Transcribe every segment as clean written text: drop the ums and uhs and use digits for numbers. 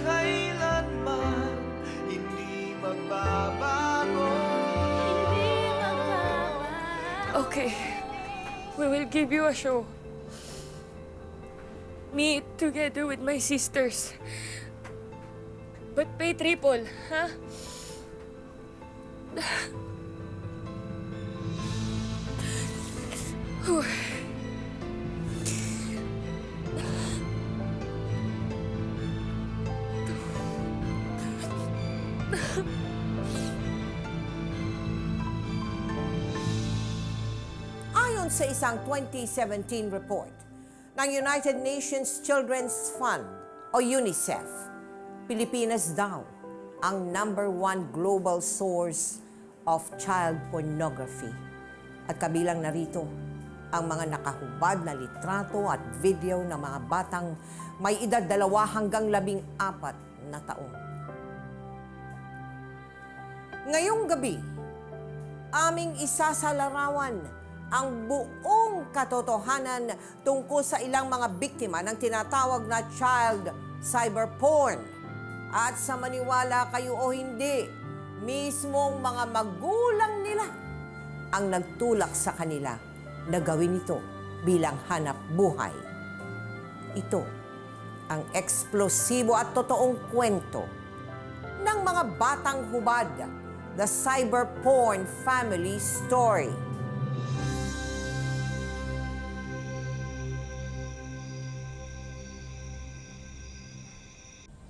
kailanman hindi magbabago. Okay, we will give you a show. Me together with my sisters. But pay triple, huh? Whew. Ayon sa isang 2017 report ng United Nations Children's Fund o UNICEF, Pilipinas daw ang #1 global source of child pornography. At kabilang narito ang mga nakahubad na litrato at video ng mga batang may edad 2 hanggang 14 na taon. Ngayong gabi, aming isasalarawan ang buong katotohanan tungkol sa ilang mga biktima ng tinatawag na child cyberporn. At sa maniwala kayo o hindi, mismong mga magulang nila ang nagtulak sa kanila na gawin ito bilang hanap buhay. Ito ang eksplosibo at totoong kwento ng mga batang hubad, the cyberporn family story.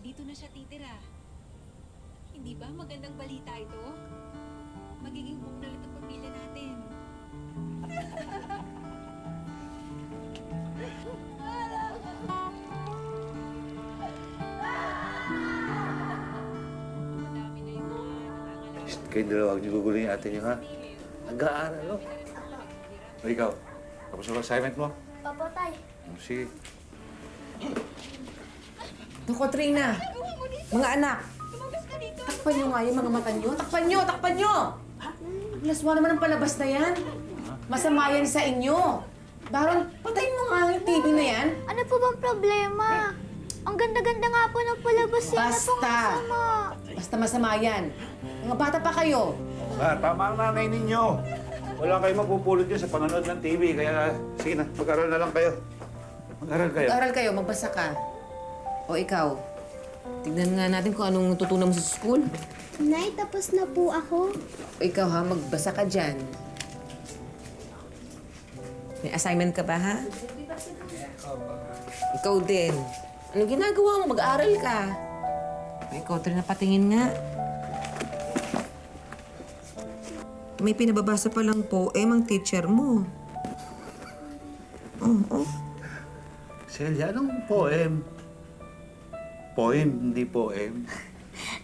Dito na siya titira. Hindi ba magandang balita ito? Magiging buong na ang pamilya natin. Madami na yung mga nangangalang. Kayong dalawa, huwag niyo gugulo yung ate niyo, ha? Nag-aaral, no? O ikaw, tapos na ba assignment mo? Opo, tay. Sige. Naku, Trina. Mga anak, takpan nyo nga yung mga mata nyo. Takpan nyo! Takpan nyo! Laswa naman ang palabas na yan. Masama yan sa inyo. Baron, patayin mo nga yung TV na yan. Ano po bang problema? Ang ganda-ganda nga po ng palabas yan. Ano pong Basta. masama? Basta masama yan. Mga bata pa kayo. Tama ang nanay ninyo. Wala kayong mapupulot dyan sa panonood ng TV, kaya sige na, mag-aral na lang kayo. Mag-aral kayo. Mag-aral kayo, magbasa ka. O ikaw, tignan nga natin kung anong tutunan mo sa school. Nay, tapos na po ako. O ikaw ha, magbasa ka dyan. May assignment ka ba, ha? Ikaw din. Ano ginagawa mo? Mag-aaral ka. Ikaw, Trina, patingin nga. May pinababasa pa lang poem ang teacher mo. Oh. Celia, anong poem? Poem, hindi poem.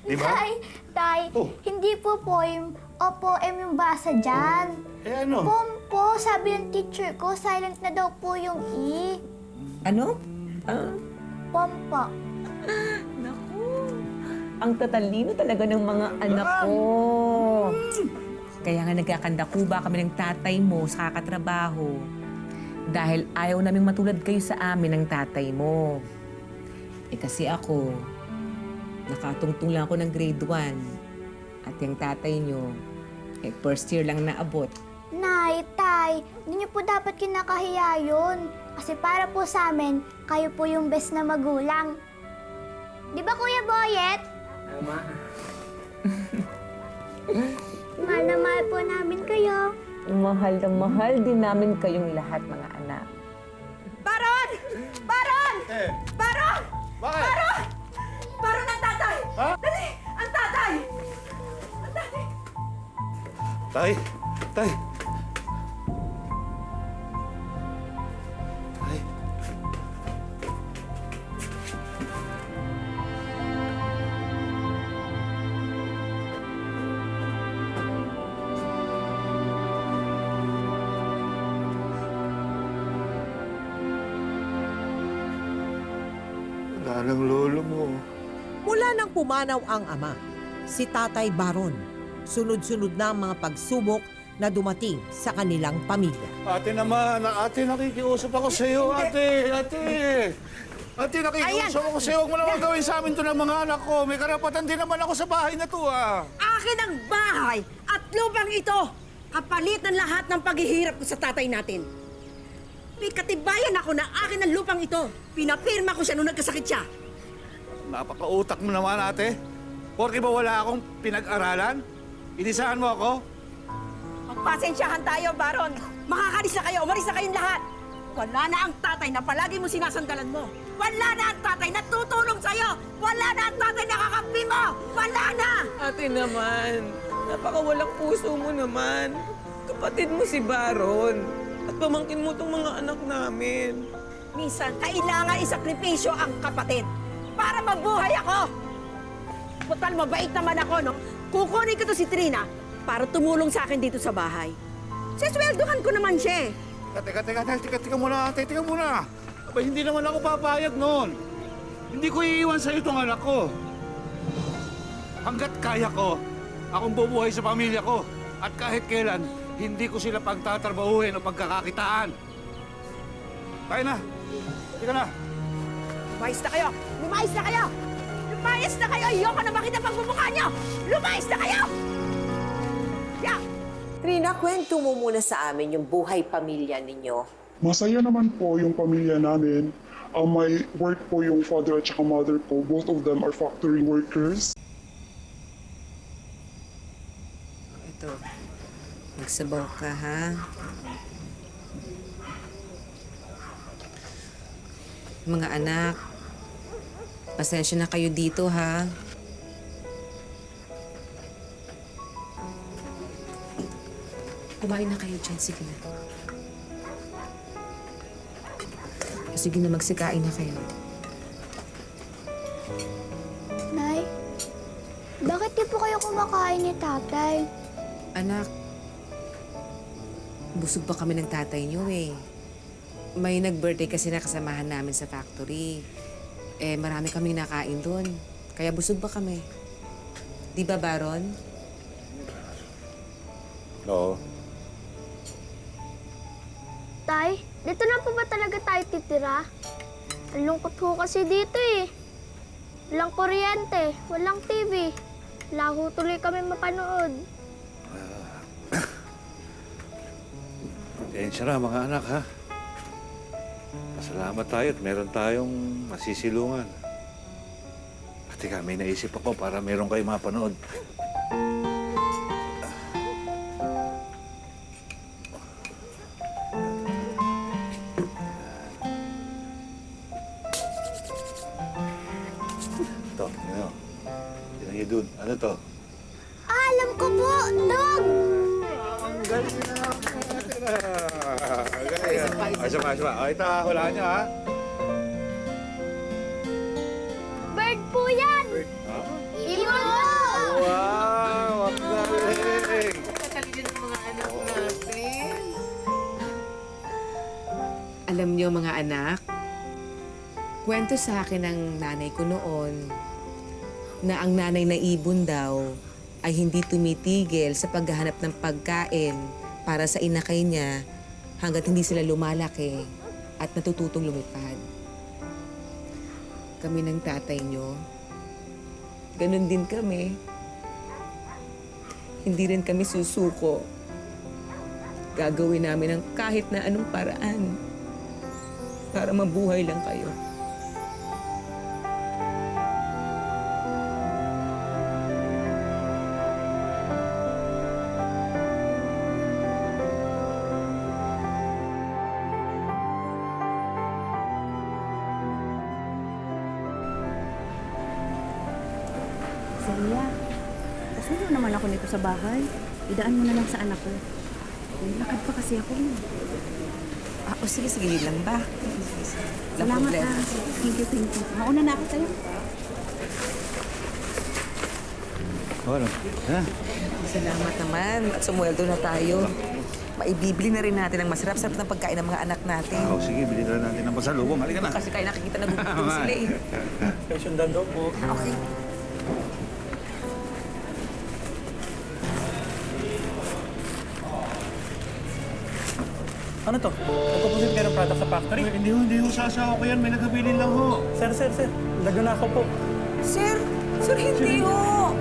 Di ba? Tay, Oh. hindi po poem o poem yung basa dyan. Eh ano? Poem po, sabi ng teacher ko, silent na daw po yung E. Ano? Poem po. Naku, ang tatalino talaga ng mga anak ko. Kaya nga nagkakandakuba kami ng tatay mo sa kakatrabaho. Dahil ayaw naming matulad kayo sa amin ng tatay mo. Eh kasi ako, nakatungtong lang ako ng grade 1. At yung tatay nyo, first year lang naabot. Nay, tay, hindi niyo po dapat kinakahiya yun. Kasi para po sa amin, kayo po yung best na magulang. Di ba, Kuya Boyet? Tama. Mahal na mahal po namin kayo. Mahal na mahal din namin kayong lahat, mga anak. Baron! Baron! Eh, Baron! bakit? Baron! Baron ang tatay! Ha? Dali! Ang tatay! Ang tatay! Tay! Tay! Tay! Wala ng lolo mo. Mula nang pumanaw ang ama, si Tatay Baron, sunod-sunod na ang mga pagsubok na dumating sa kanilang pamilya. Ate naman, ate, nakikiusap ako sa iyo, ate, ate. Ate, nakikiusap ako sa'yo. Huwag mo naman gawin sa amin to ng mga anak ko. May karapatan din naman ako sa bahay na to, ah. Akin ang bahay at lupang ito. Kapalit ng lahat ng paghihirap ko sa tatay natin. May katibayan ako na akin ang lupang ito. Pinapirma ko siya nung nagkasakit siya. Napakautak mo naman, ate. Porke ba wala akong pinag-aralan? Inisahan mo ako? Magpasensyahan tayo, Baron. Makakalis na kayo. Umalis na kayong lahat. Wala na ang tatay na palagi mo sinasandalan mo. Wala na ang tatay na tutulong sa'yo. Wala na ang tatay na kakampi mo. Wala na! Ate naman, napakawalang puso mo naman. Kapatid mo si Baron. At pamangkin mo tong mga anak namin. Minsan, kailangan isakripisyo ang kapatid para mabuhay ako. Total, mabait naman ako, no? Kukunin ko to si Trina para tumulong sa akin dito sa bahay. Sisweldohan ko naman siya. Teka muna, ate. Teka muna. Aba, hindi naman ako papayag noon. Hindi ko iiwan sa'yo itong anak ko. Hanggat kaya ko, akong bubuhay sa pamilya ko. At kahit kailan, hindi ko sila pagtatrabahuhin o pagkakakitaan. Tayo na. Tika na. Lumayas na kayo! Lumayas na kayo! Lumayas na kayo! Ayoko na makita pagmumukha niyo! Lumayas na kayo! Yeah! Trina, kwento mo muna sa amin yung buhay pamilya ninyo. Masaya naman po yung pamilya namin. May work po yung father at saka mother ko. Both of them are factory workers. Ito, magsabaw ka, ha? Mga anak, pasensya na kayo dito, ha? Kumain na kayo dyan, sige na. Sige na, magsikain na kayo. Nay, bakit di po kayo kumakain ni tatay? Anak, busog pa kami ng tatay niyo eh. May nag-birthday kasi na kasamahan namin sa factory. Eh, marami kaming nakain doon. Kaya busog pa kami. Di ba, Baron? Oo. Tay, dito na po ba talaga tayo titira? Ang lungkot ho kasi dito eh. Walang kuryente, walang TV. Wala ho tuloy kami mapanood. Tensya na, mga anak, ha? Masalamat tayo at meron tayong masisilungan. At teka, may naisip ako para meron kayo mapanood. Ito, yun. Yun ang dun. Ano to? Alam ko po, dog! Ang galing na natin na. Ang galing. Isa pa. O, ito, hulaan niyo, ha? Bird po yan! Ha? Ibon po! Wow! Ang galing! Alam niyo, mga anak, kwento sa akin ng nanay ko noon na ang nanay na ibon daw ay hindi tumitigil sa paghahanap ng pagkain para sa inakay niya hanggat hindi sila lumalaki at natututong lumipad. Kami ng tatay niyo, ganun din kami. Hindi rin kami susuko. Gagawin namin ang kahit na anong paraan para mabuhay lang kayo. Celia, pasundo naman ako nito sa bahay. Idaan mo na lang sa anak ko. Lakad pa kasi ako. Sige, yun lang ba? Salamat ha. Thank you. Mauna na ako sa'yo. Ano? Ha? Salamat naman at sumweldo na tayo. Maibibili na rin natin ang masarap-sarap ng pagkain ng mga anak natin. Sige, bilhin na natin ng pasalubong. Halika na. Kasi kaya nakikita na gugutom sila eh. Kaya sundan daw po. Okay. Ano to? Nagpupusit kayo ng product sa factory? Hindi ho, sasawa ko yan. May nagabilin lang ho. Sir, nagano ako po. Sir, hindi ho.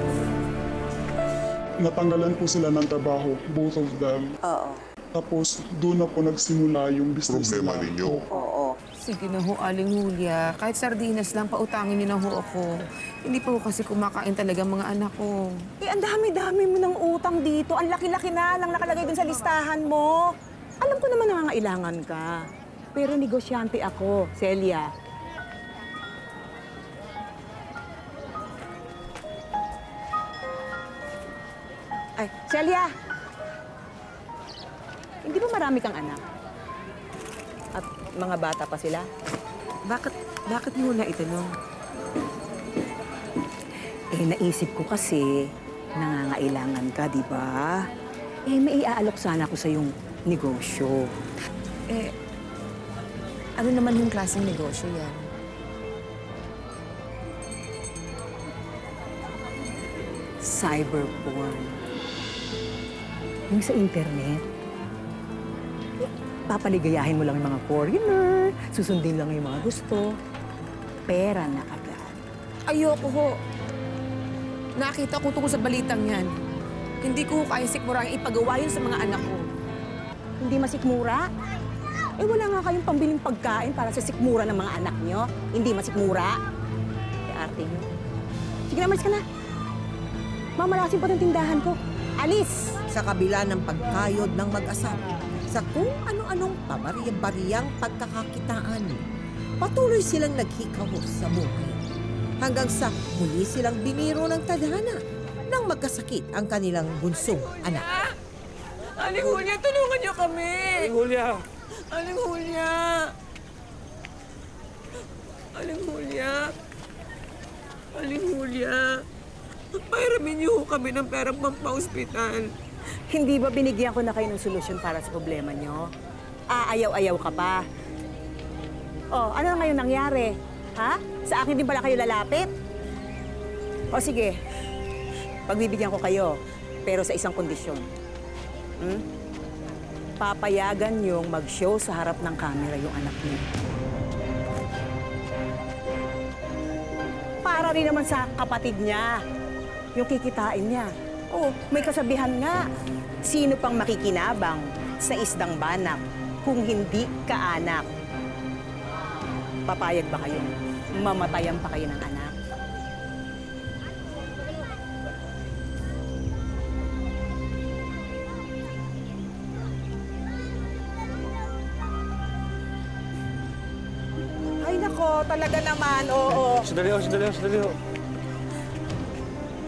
Natanggalan po sila ng trabaho, both of them. Oo. Tapos doon na po nagsimula yung business Problema nila. ninyo. Oo. Sige na ho, Aling Julia. Kahit sardinas lang, pautangin niyo na ho ako. Hindi pa ho kasi kumakain talaga mga anak ko. Eh, ang dami-dami mo ng utang dito. Ang laki-laki na lang nakalagay dun sa listahan mo. Alam ko naman nangangailangan ka. Pero negosyante ako, Celia. Ay, Celia! Hindi ba marami kang anak? At mga bata pa sila? Bakit niyo na itanong? Eh, naisip ko kasi, nangangailangan ka, di ba? Eh, may iaalok sana ako sa yung negosyo. Ano naman yung klaseng negosyo yan? Cyberporn. Yung sa internet. Papaligayahin mo lang yung mga foreigner, susundin lang yung mga gusto. Pera na agad. Ayoko ho. Nakita ko tungkol sa balitang yan. Hindi ko ho kaya sikmurang ipagawa yun sa mga anak ko. Hindi masikmura? Eh, wala nga kayong pambiling pagkain para sa sikmura ng mga anak nyo. Hindi masikmura? Eh, arte nyo. Sige na, malis ka na. Mamalasin pa ng tindahan ko. Alis! Sa kabila ng pagkayod ng mag-asawa, sa kung ano-anong pabariyang pagkakakitaan, patuloy silang naghikahos sa buhay. Hanggang sa muli silang biniro ng tadhana nang magkasakit ang kanilang bunsong anak. Aling Julia, tulungan niyo kami! Julia! Aling Julia! Aling Julia! Aling Julia! Pairamin niyo ho kami ng perang pampa-ospital. Hindi ba binigyan ko na kayo ng solusyon para sa problema nyo? Aayaw-ayaw ka pa. Oh, ano na ngayon nangyari? Ha? Sa akin din pala kayo lalapit? O sige, pagbibigyan ko kayo, pero sa isang kondisyon. Papayagan niyong mag-show sa harap ng camera yung anak niyo. Para rin naman sa kapatid niya, yung kikitain niya. Oh, may kasabihan nga, sino pang makikinabang sa isdang banak kung hindi kaanak? Papayag ba kayo? Mamatayan pa kayo ng anak? Ay nako, talaga naman, oo. Sandali ho.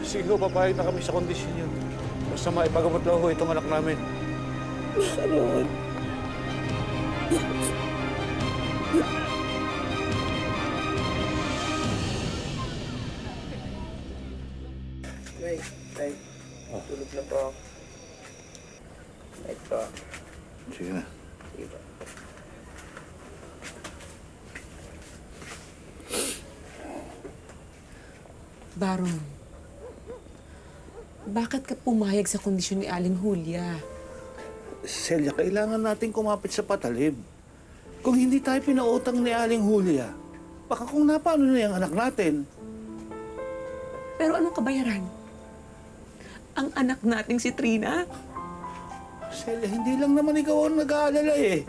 Sige ho, papayag na kami sa kondisyon yun. Basta maipagamot lang ho itong anak namin. Tulog na po. Right po. Sige na. Baron, bakit ka pumayag sa kondisyon ni Aling Julia? Celia, kailangan natin kumapit sa patalim. Kung hindi tayo pinautang ni Aling Julia, baka kung napano na yung anak natin. Pero anong kabayaran? Ang anak nating si Trina? Celia, hindi lang naman ikaw ang nag-aalala eh.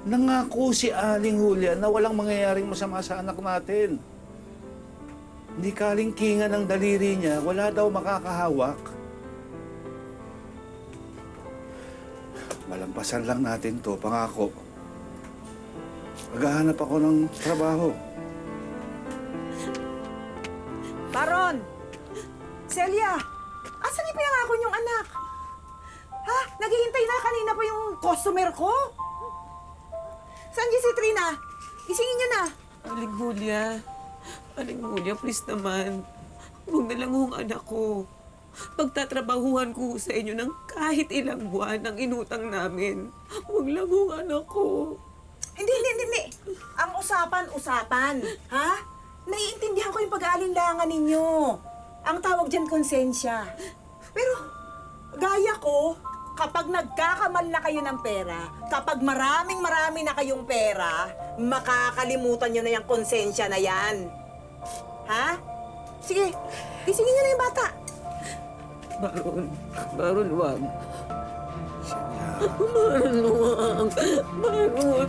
Nangako si Aling Julia na walang mangyayaring masama sa anak natin. Hindi kalingkingan ng daliri niya, wala daw makakahawak. Malampasan lang natin to, pangako. Maghahanap ako ng trabaho. Baron! Celia! Asan niyo pinangako niyong anak? Ha? Naghihintay na kanina pa yung customer ko? Saan si Trina? Isingin niyo na. Aling Julia, please naman. Huwag na lang hong anak ko. Pagtatrabahuhan ko sa inyo ng kahit ilang buwan ang inutang namin. Huwag lang hong anak ko. Hindi. Ang usapan. Ha? Naiintindihan ko yung pag-aalinlangan ninyo. Ang tawag dyan, konsensya. Pero, gaya ko, Kapag nagkakamal na kayo ng pera, kapag marami na kayong pera, makakalimutan nyo na yung konsensya na yan. Ha? Sige, gisingin nyo na yung bata. Baron, wag. Baron, wag. Baron.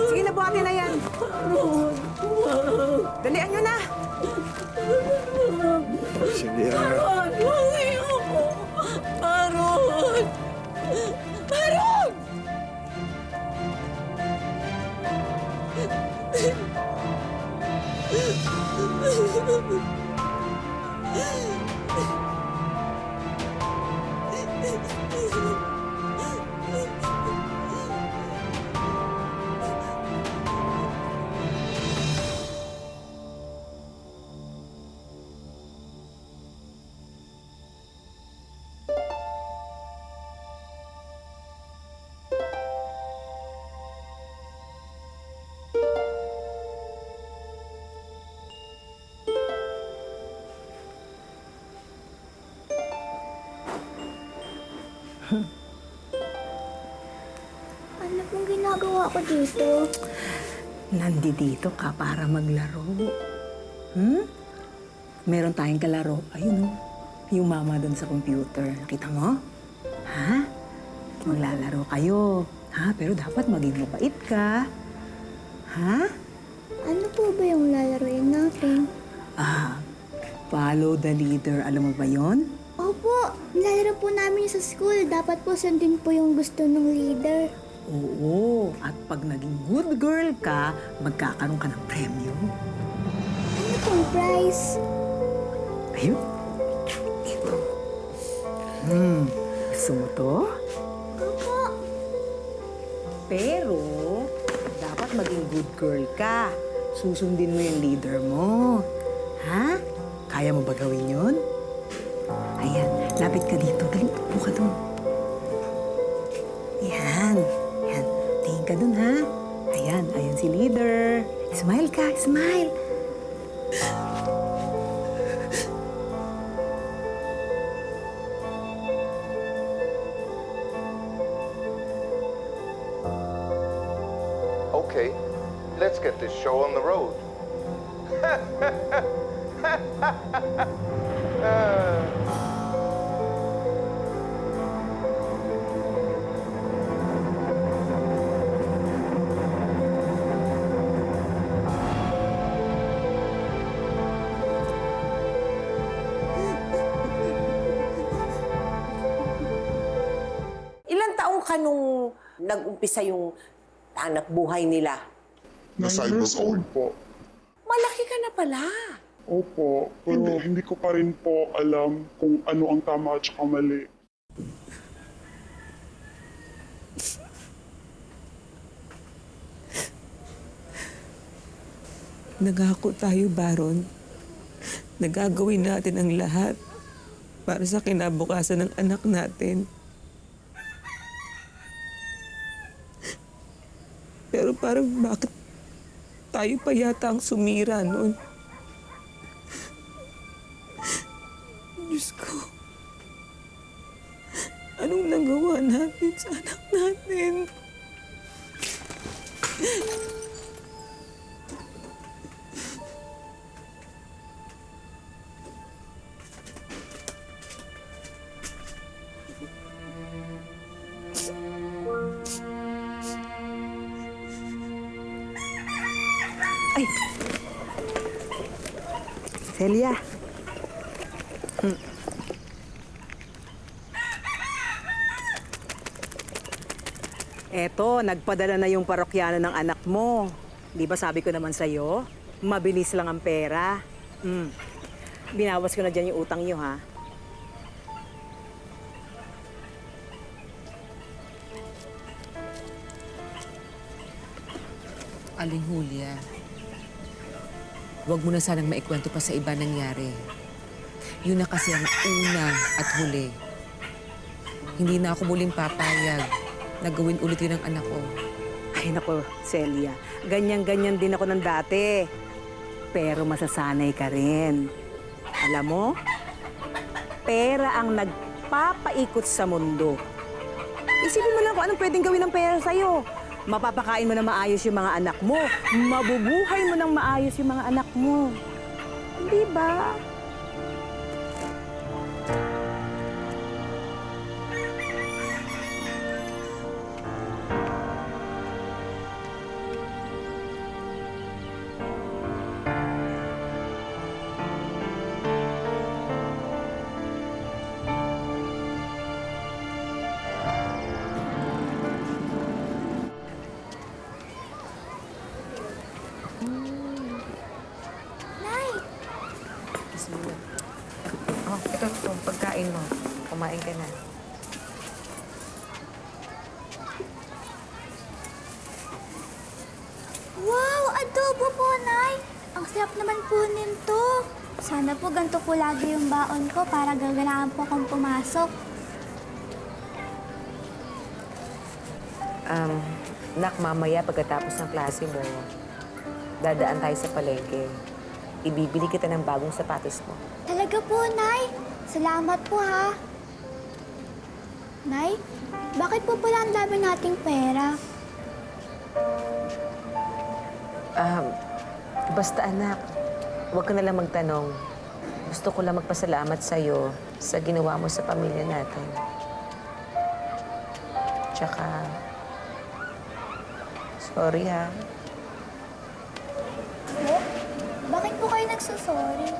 Sige na, buhatin na yan. Baron, wag. Dalian nyo na. Celia. Baron, wag ayoko. Baron! Baron! Ano pong ginagawa ko dito? Nandito ka para maglaro. Meron tayong kalaro. Ayun oh. Yung mama doon sa computer. Nakita mo? Ha? Maglalaro kayo. Ha? Pero dapat maging mabait ka. Ha? Ano po ba yung lalaroin natin? Follow the leader. Alam mo ba yon? Opo, nilalaro po namin sa school. Dapat po sundin po yung gusto ng leader. Oo. At pag naging good girl ka, magkakaroon ka ng premyo. Ano pong prize? Ayun. Ito. Gusto mo to? Opo. Pero, dapat maging good girl ka. Susundin mo yung leader mo. Ha? Kaya mo ba gawin yun? Ayan, lapit ka dito. Dali, upo ka doon. Yan. Yan. Tingin ka doon, ha? Ayan, ayan si leader. Smile ka, smile. Okay, let's get this show on the road. Ilang taong ka nung nag-umpisa yung anak buhay nila? 9 years old po. Malaki ka na pala. Opo, pero hindi ko pa rin po alam kung ano ang tama at saka mali. Nagako tayo, Baron. Nagagawin natin ang lahat para sa kinabukasan ng anak natin. Pero parang bakit tayo pa yata ang sumira noon? Diyos ko, anong nagawa natin sa anak natin? Ay! Celia. Eto, nagpadala na yung parokyano ng anak mo. Di ba sabi ko naman sa'yo, mabilis lang ang pera. Binawas ko na dyan yung utang nyo, ha? Aling Julia, huwag mo na sanang maikwento pa sa iba nangyari. Yun na kasi ang una at huli. Hindi na ako muling papayag na gawin ulit yun ang anak ko. Ay, nako, Celia. Ganyan-ganyan din ako ng dati. Pero masasanay ka rin. Alam mo, pera ang nagpapaikot sa mundo. Isipin mo lang kung anong pwedeng gawin ng pera sa'yo. Mapapakain mo ng maayos yung mga anak mo. Mabubuhay mo ng maayos yung mga anak mo. Di ba? Oh, ito, pagkain mo. Kumain ka na. Wow! Adobo po, Nay! Ang sarap naman po nito. Sana po ganito po lagi yung baon ko para gaganahan po akong pumasok. Nak, mamaya pagkatapos ng klase mo, dadaan tayo sa palengke. Ibibili kita ng bagong sapatos mo. Talaga po, Nay. Salamat po, ha. Nay, bakit po pala ang dami nating pera? Basta anak, huwag ka na lang magtanong. Gusto ko lang magpasalamat sa'yo sa ginawa mo sa pamilya natin. Tsaka, sorry ha. Po? Bakit po kayo nagsusorry?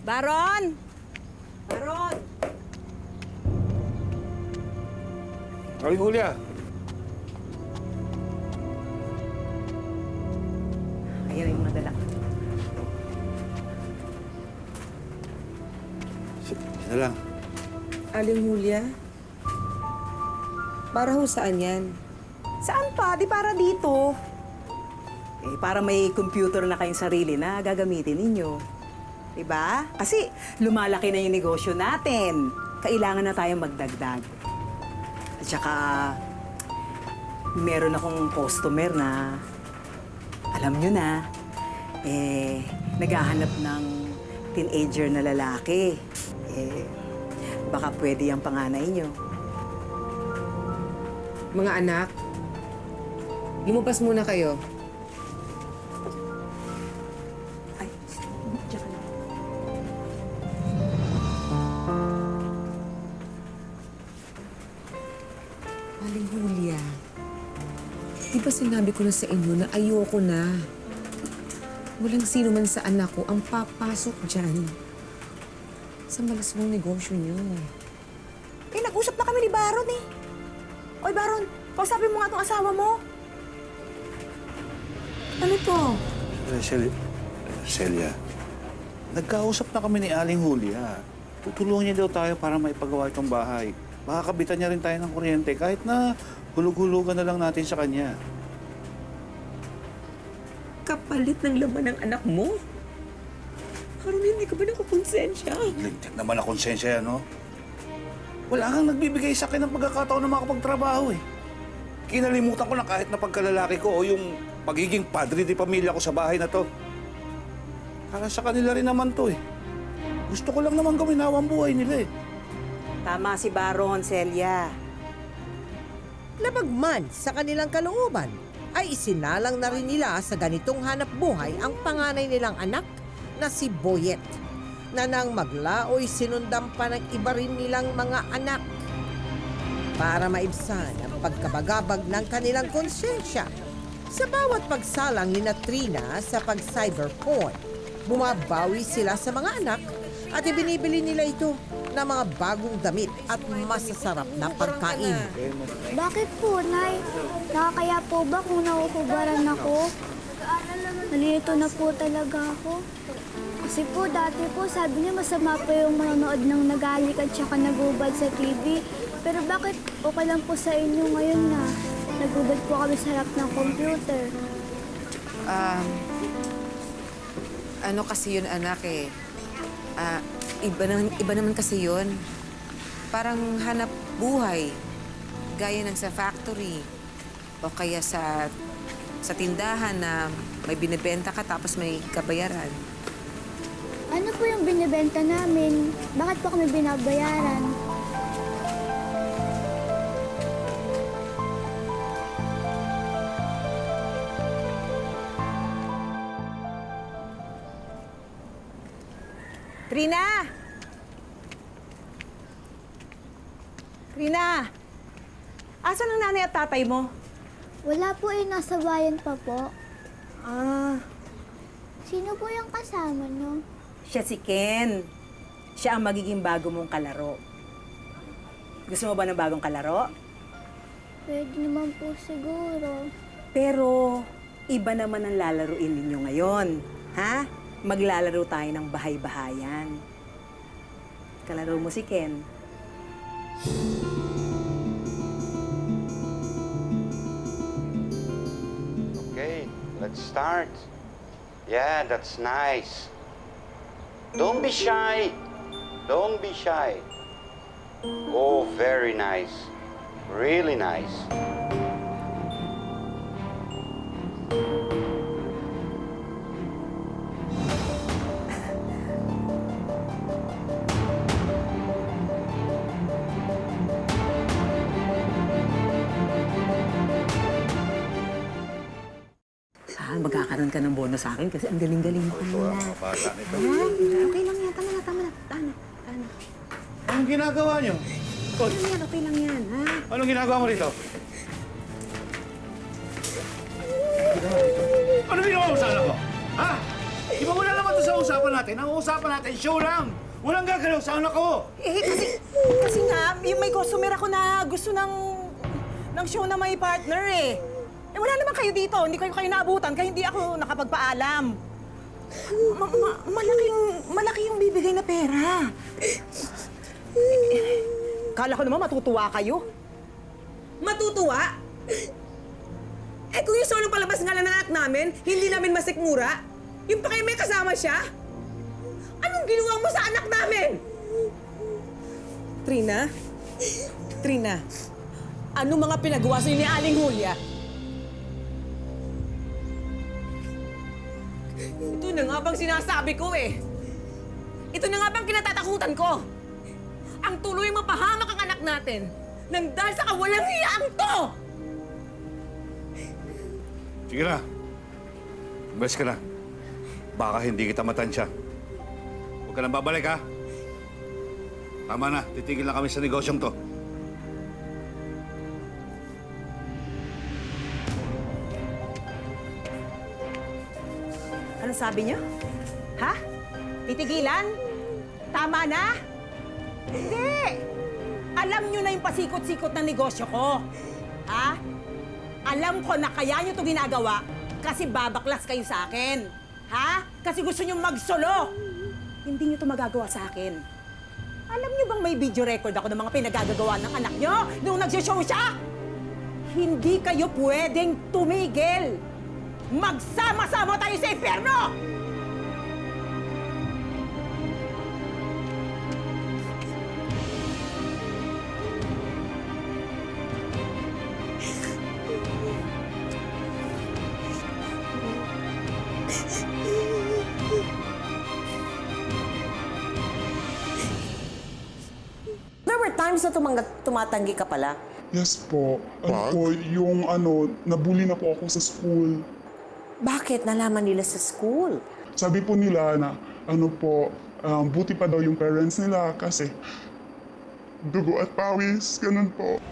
Baron! Baron! Aling Julia, Ayan yung mga dala. Isa lang. Aling Julia? Para ho saan yan? Saan pa? Di para dito. Para may computer na kayong sarili na gagamitin ninyo. Diba? Kasi lumalaki na yung negosyo natin. Kailangan na tayong magdagdag. At saka, meron akong customer na, alam nyo na, naghahanap ng teenager na lalaki. Baka pwede yung panganay nyo. Mga anak, lumabas muna kayo. Ay, diyan ka lang. Aling Julia, di ba sinabi ko na sa inyo na ayoko na? Walang sino man sa anak ko ang papasok dyan sa malaswang negosyo niyo. Nag-usap na kami ni Baron eh. Oy, Baron, kausapin mo nga itong asawa mo. Ano to? Celia, nagkausap na kami ni Aling Julia. Tutulungan niya daw tayo para maipagawa itong bahay. Baka kabitan niya rin tayo ng kuryente kahit na hulug-hulugan na lang natin sa kanya. Kapalit ng laman ng anak mo? Parang hindi ka ba nakakonsensya? Lintik naman na konsensya yan, no? Wala kang nagbibigay sa akin ng pagkakataon na makapagtrabaho eh. Kinalimutan ko na kahit na pagkalalaki ko o yung pagiging padre di pamilya ko sa bahay na to. Para sa kanila rin naman to eh. Gusto ko lang naman gawin ang buhay nila eh. Tama si Baron, Celia. Labagman sa kanilang kalooban, ay isinalang na rin nila sa ganitong hanap buhay ang panganay nilang anak na si Boyet, na nang maglaoy sinundan pa ng iba rin nilang mga anak para maibsan ang pagkabagabag ng kanilang konsensya. Sa bawat pagsalang ni Trina sa pag-cyberporn, bumabawi sila sa mga anak at ibinibili nila ito ng mga bagong damit at masasarap na pagkain. Bakit po, Nay? Nakakaya po ba kung nakukubaran ako? Nalilito na po talaga ako. Kasi po, dati po, sabi niya masama po yung manonood ng nagalik at saka nagubad sa TV. Pero bakit okay lang po sa inyo ngayon na nagubad po kami sa harap ng computer? Ano kasi yun, anak eh. Iba naman kasi yun. Parang hanap buhay. Gaya ng sa factory. O kaya sa tindahan na may binibenta ka tapos may kabayaran. Ano po yung binibenta namin? Bakit po kami binabayaran? Trina! Trina! Asan ang nanay at tatay mo? Wala po eh, nasa bayan pa po. Ah, Sino po yung kasama niyo? siya si Ken. Siya ang magiging bago mong kalaro. Gusto mo ba ng bagong kalaro? Pwede naman po siguro. Pero iba naman ang lalaruin ninyo ngayon. Ha? Maglalaro tayo ng bahay-bahayan. Kalaro mo si Ken. Okay, let's start. Yeah, that's nice. Don't be shy. Don't be shy. Oh, very nice. Really nice. Magkakaroon ka ng bonus sa akin kasi ang galing-galing mo kanina. Mga bata nito. Okay lang yan. Tama na. Anong ginagawa niyo? Okay lang yan, ha? Anong ginagawa mo rito? Ano ginawa mo sa anak ko? Ha? Di ba wala naman ito sa usapan natin? Ang usapan natin, show lang! Walang gagalaw sa anak ko! Kasi nga, yung may customer ako na gusto ng show na may partner eh. Wala naman kayo dito. Hindi kayo naabutan kaya hindi ako nakapagpaalam. Malaki yung bibigay na pera. Kala ko naman matutuwa kayo. Matutuwa? Eh kung yung solong palabas nga lang ng anak namin, hindi namin masikmura, yung pa kayo may kasama siya? Anong ginawa mo sa anak namin? Trina, ano mga pinagawa sa'yo ni Aling Julia? Ito na nga bang sinasabi ko eh. Ito na nga bang kinatatakutan ko. Ang tuloy mapahamak ang anak natin nang dahil sa kawalang hiyaang to! Sige na. Umalis ka na. Baka hindi kita matansya. Huwag ka nang babalik, ha? Tama na. Titigil na kami sa negosyong to. Ano sabi niyo? Ha? Titigilan? Tama na? Hindi! Alam niyo na yung pasikot-sikot ng negosyo ko. Ha? Alam ko na kaya niyo to ginagawa kasi babaklas kayo sa akin. Ha? Kasi gusto niyo magsolo. Hindi niyo to magagawa sa akin. Alam niyo bang may video record ako ng mga pinagagagawa ng anak niyo nung nagsishow siya? Hindi kayo pwedeng tumigil. Magsama-sama tayo sa impyerno! There were times na tumatanggi ka pala. Yes po. Yung nabully na po ako sa school. Bakit? Nalaman nila sa school. Sabi po nila na, buti pa daw yung parents nila kasi dugo at pawis, ganun po.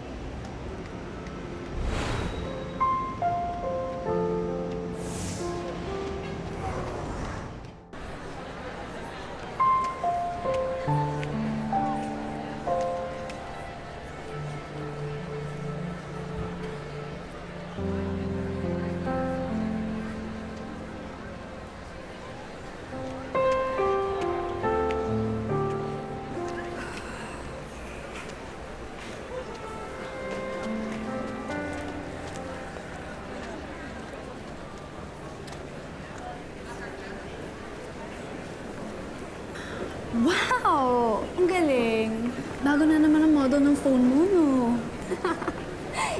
Nagbago na naman ang modo ng phone mo, no?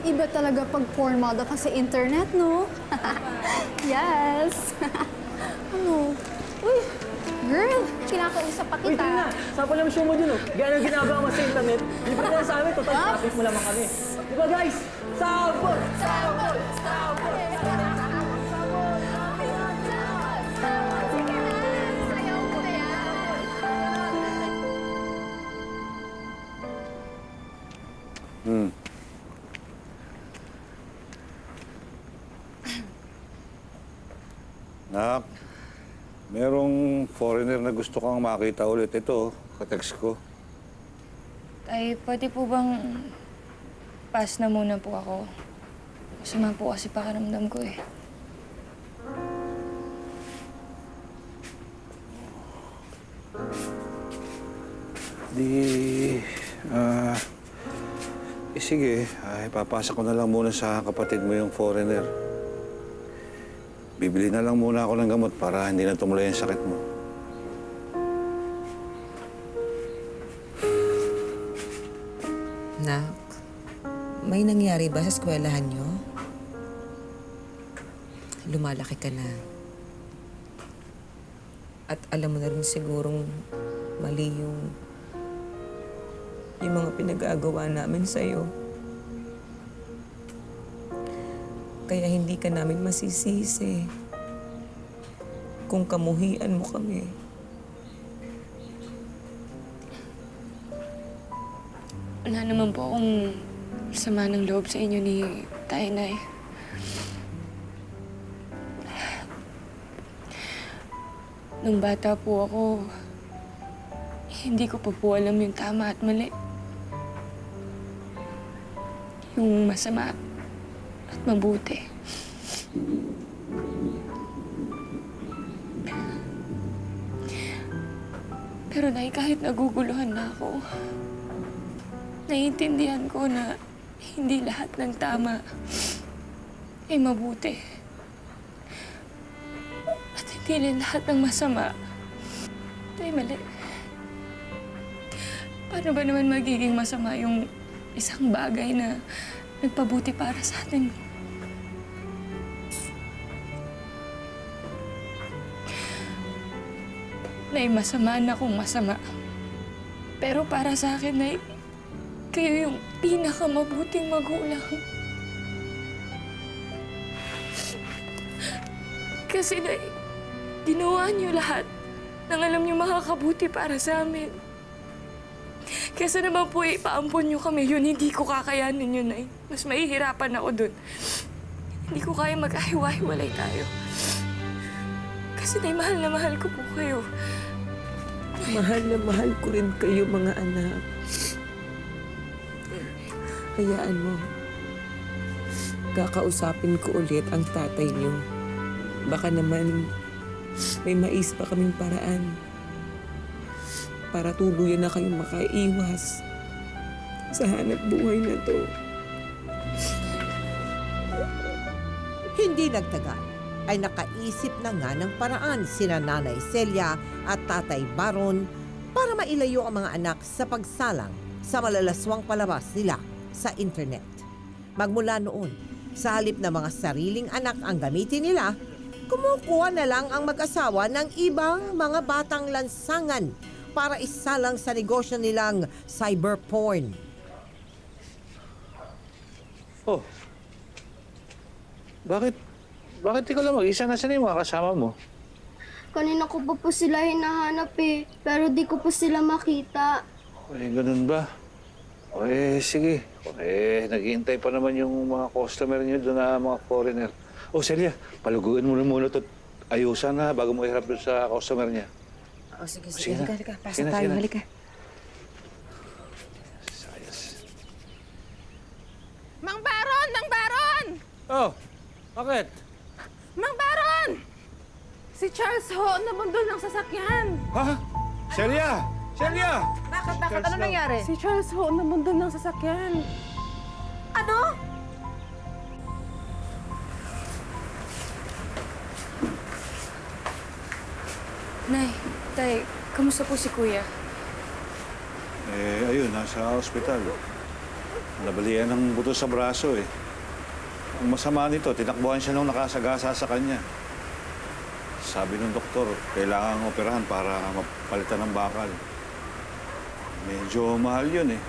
Iba talaga pag porn model ka sa internet, no? Yes! Ano? Uy, girl, kinakausap pa kita. Uy, Trina! Saan pala yung show mo dun, oh? Gano'n ginagawa mo sa internet? Libre na sa amin, total traffic mo lamang kami. Di ba, guys? Sabon! Sabon! Sabon! Nak, merong foreigner na gusto kang makita ulit. Ito, katext ko. Tay, pwede po bang pass na muna po ako? Masama po kasi pakiramdam ko eh. Sige, ipapasa ko na lang muna sa kapatid mo yung foreigner. Bibili na lang muna ako ng gamot para hindi na tumuloy ang sakit mo. Nak, may nangyari ba sa eskwelahan niyo? Lumalaki ka na. At alam mo na rin sigurong mali yung mga pinag-aagawa namin sa'yo. Kaya hindi ka namin masisisi kung kamuhian mo kami. Wala naman po akong sama ng loob sa inyo ni Tay, Nay. Nung bata po ako, hindi ko pa po alam yung tama at mali. Yung masama at mabuti. Pero Nay, kahit naguguluhan na ako, naiintindihan ko na hindi lahat ng tama ay mabuti. At hindi rin lahat ng masama ay mali. Paano ba naman magiging masama yung isang bagay na nagpabuti para sa atin? Nay, masama na kung masama. Pero para sa akin, Nay, kayo yung pinakamabuting magulang. Kasi, Nay, ginawa niyo lahat ng alam niyo makakabuti para sa amin. Kesa naman po ipaampon niyo kami, yun hindi ko kakayanin yun, Nay. Mas mahihirapan ako dun. Hindi ko kaya magkahiwa-hiwalay tayo. Kasi, Nay, mahal na mahal ko po kayo. Mahal na mahal ko rin kayo, mga anak. Hayaan mo. Kakausapin ko ulit ang tatay niyo. Baka naman may mais pa kaming paraan para tuluyan na kayong makaiwas sa hanap buhay na to. Hindi nagtagal ay nakaisip na nga ng paraan sina Nanay Celia at Tatay Baron para mailayo ang mga anak sa pagsalang sa malalaswang palabas nila sa internet. Magmula noon, sa halip na mga sariling anak ang gamitin nila, kumukuha na lang ang mag-asawa ng ibang mga batang lansangan para isalang sa negosyo nilang cyberporn. Oh, bakit ikaw lang mag-isa? Nasaan yung mga kasama mo? Kanina ko pa po sila hinahanap eh, pero di ko po sila makita. Ganun ba? Sige. Naghihintay pa naman yung mga customer niyo doon na mga foreigner. Celia, paluguan mo na muna ito. Ayusan na bago mo iharap doon sa customer niya. Sige. Halika. Pasok tayo, halika. Sayas. Mang Baron! Mang Baron! Oh, bakit? Mang Baron! Si Charles Ho nabundol ng sasakyan. Ha? Celia! Bakit? Ano nangyari? Si Charles Ho nabundol ng sasakyan. Ano? Nay, Tay, kamusta po si Kuya? Ayun, nasa ospital. Nabalian ng buto sa braso eh. Ang masama nito, tinakbuhan siya nung nakasagasa sa kanya. Sabi ng doktor, kailangan operahan para mapalitan ng bakal. Medyo mahal yun eh.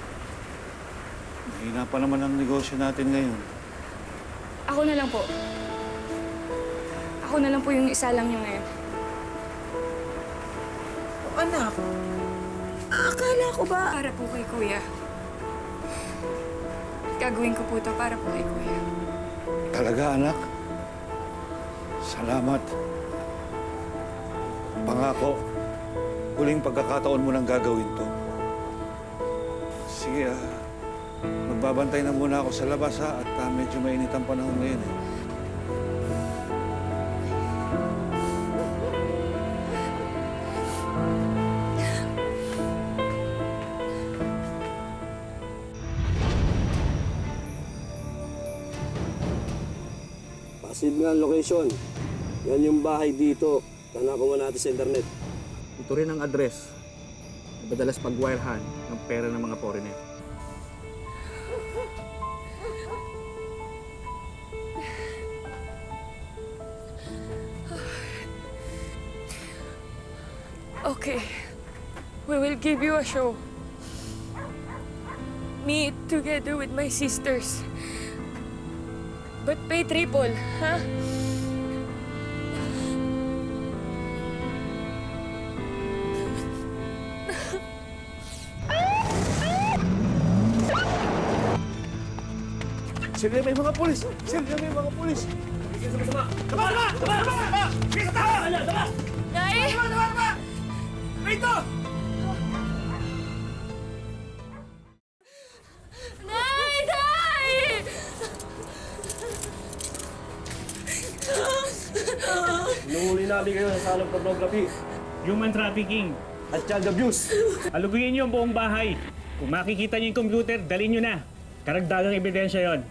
Mahina pa naman ang negosyo natin ngayon. Ako na lang po. Ako na lang po yung isa lang niyo ngayon. Anak, akala ko ba... Para po kay Kuya. Gagawin ko po ito para po kay Kuya. Talaga, anak? Salamat. Pangako, huling pagkakataon mo nang gagawin to. Sige, magbabantay na muna ako sa labas, ha? At medyo mainit ang panahon ngayon, eh. Passive nga ang location. Yan yung bahay dito na nakuha natin sa internet. Ito rin ang address na madalas pag-wirehan ng pera ng mga foreigner. Okay. We will give you a show. Me together with my sisters. But pay triple, ha? Sila may mga pulis! Sila may mga pulis! Nay! Rito! Nay! Nay! Nunguli namin kayo sa salong pornography, Human trafficking at child abuse. Aluguin niyo ang buong bahay. Kung makikita niyo yung computer, dalhin niyo na. Karagdagang ebidensya yon.